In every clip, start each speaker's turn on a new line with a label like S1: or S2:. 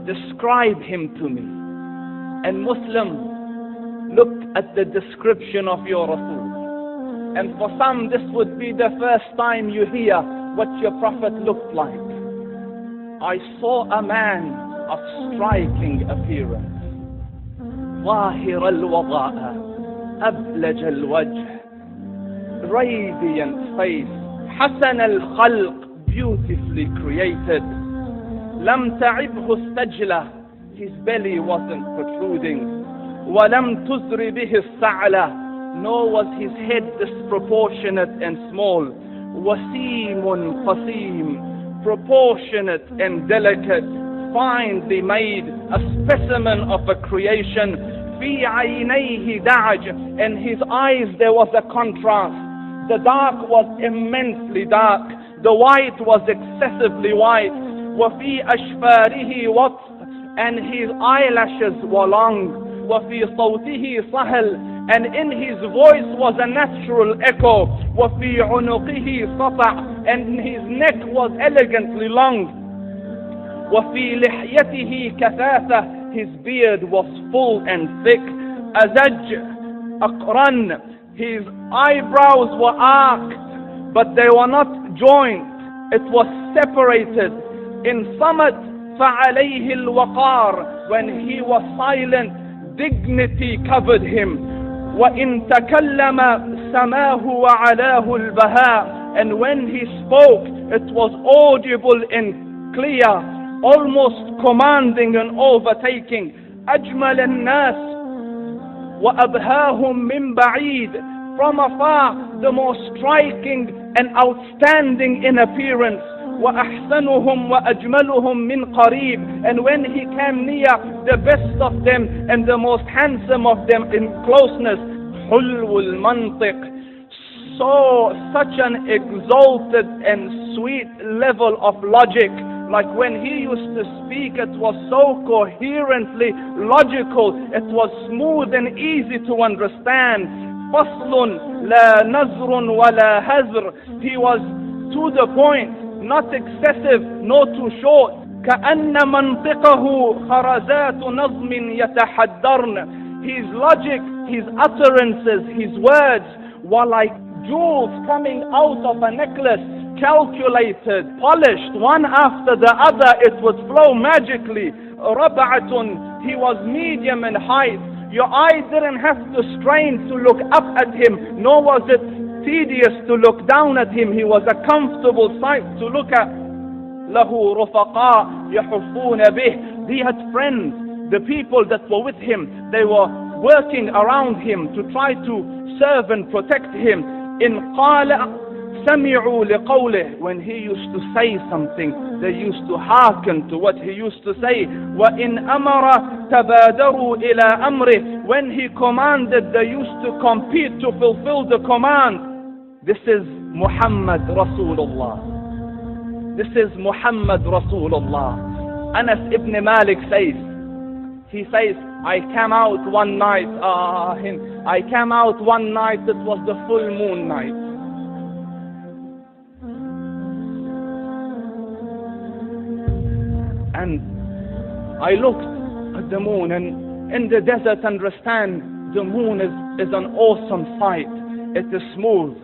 S1: describe him to me. And Muslim, look at the description of your Rasul. And for some, this would be the first time you hear what your Prophet looked like. I saw a man of striking appearance. ظاهر الوضاء أبلج الوجه, radiant face, حسن الخلق, beautifully created. لم تعبه السجلة, his belly wasn't protruding. ولم تزر به السعلة, nor was his head disproportionate and small. وسيم قسيم, proportionate and delicate, finely made, a specimen of a creation. في عينيه دعج, in his eyes there was a contrast. The dark was immensely dark, the white was excessively white. وفي أشفاره وطف, and his eyelashes were long. وفي صوته صهل, and in his voice was a natural echo. وفي عنقه سطع, and his neck was elegantly long. وفي لحيته كثافة, his beard was full and thick. أزج أقرن, his eyebrows were arched, but they were not joined. It was separated. In summit فعليه الوقار, when he was silent, dignity covered him. وإن تكلم سماه وعلاه البهاء, and when he spoke, it was audible and clear, almost commanding and overtaking. أجمل الناس وأبهاهم من بعيد, from afar the most striking and outstanding in appearance. وأحسنهم وأجملهم من قريب, and when he came near, the best of them and the most handsome of them in closeness. حلو المنطق, so such an exalted and sweet level of logic. Like when he used to speak, it was so coherently logical, it was smooth and easy to understand. فصل لا نزر ولا هزر, he was to the point, not excessive, nor too short. كأن منطقه خرزات نظم يتحدرن, his logic, his utterances, his words were like jewels coming out of a necklace, calculated, polished, one after the other. It would flow magically. ربعة, he was medium in height. Your eye didn't have to strain to look up at him, nor was it tedious to look down at him. He was a comfortable sight to look at. له رفقاء يحفون به, he had friends, the people that were with him, they were working around him to try to serve and protect him. إن قال سمعوا لقوله, when he used to say something, they used to hearken to what he used to say. وإن أمر تبادروا إلى أمره, when he commanded, they used to compete to fulfill the command. This is Muhammad Rasulullah. This is Muhammad Rasulullah. Anas ibn Malik says, he says, I came out one night, I came out one night, it was the full moon night. And I looked at the moon, and in the desert, understand, the moon is an awesome sight. It is smooth,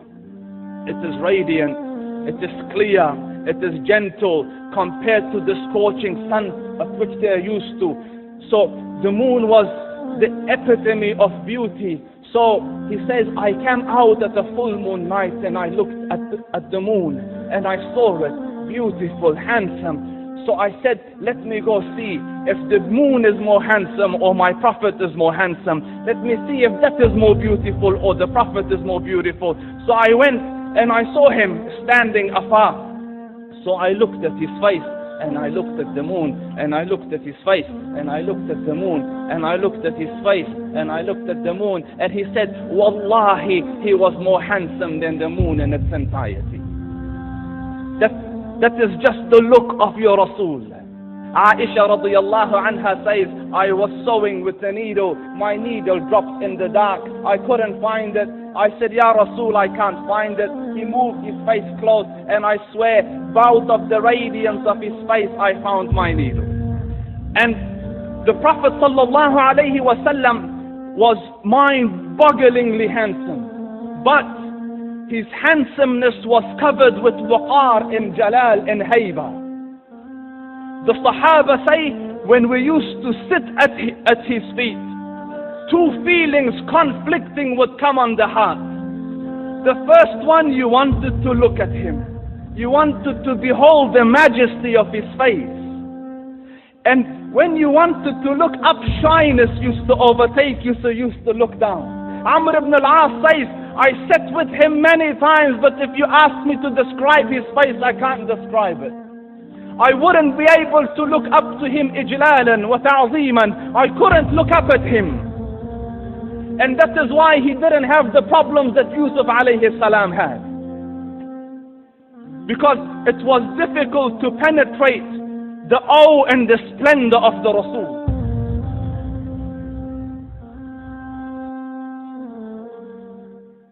S1: it is radiant, it is clear, it is gentle compared to the scorching sun of which they are used to. So the moon was the epitome of beauty. So he says, I came out at a full moon night and I looked at the moon and I saw it, beautiful, handsome. So I said, let me go see if the moon is more handsome or my Prophet is more handsome. Let me see if that is more beautiful or the Prophet is more beautiful. So I went and I saw him standing afar. So I looked at his face and I looked at the moon and I looked at his face and I looked at the moon and I looked at his face and I looked at the moon, and he said, Wallahi, he was more handsome than the moon in its entirety. That is just the look of your Rasul. Aisha radiyallahu anha says, I was sewing with a needle. My needle dropped in the dark. I couldn't find it. I said, Ya Rasul, I can't find it. He moved his face close, and I swear, out of the radiance of his face, I found my needle. And the Prophet sallallahu alaihi wasallam was mind-bogglingly handsome, but his handsomeness was covered with waqar and jalal and hayba. The Sahaba say, when we used to sit at his feet, two feelings conflicting would come on the heart. The first one, you wanted to look at him. You wanted to behold the majesty of his face. And when you wanted to look up, shyness used to overtake you, so you used to look down. Amr ibn al-As says, I sat with him many times, but if you ask me to describe his face, I can't describe it. I wouldn't be able to look up to him ijlalan wa ta'zeeman. I couldn't look up at him. And that is why he didn't have the problems that Yusuf alayhi salam had. Because it was difficult to penetrate the awe and the splendor of the Rasul.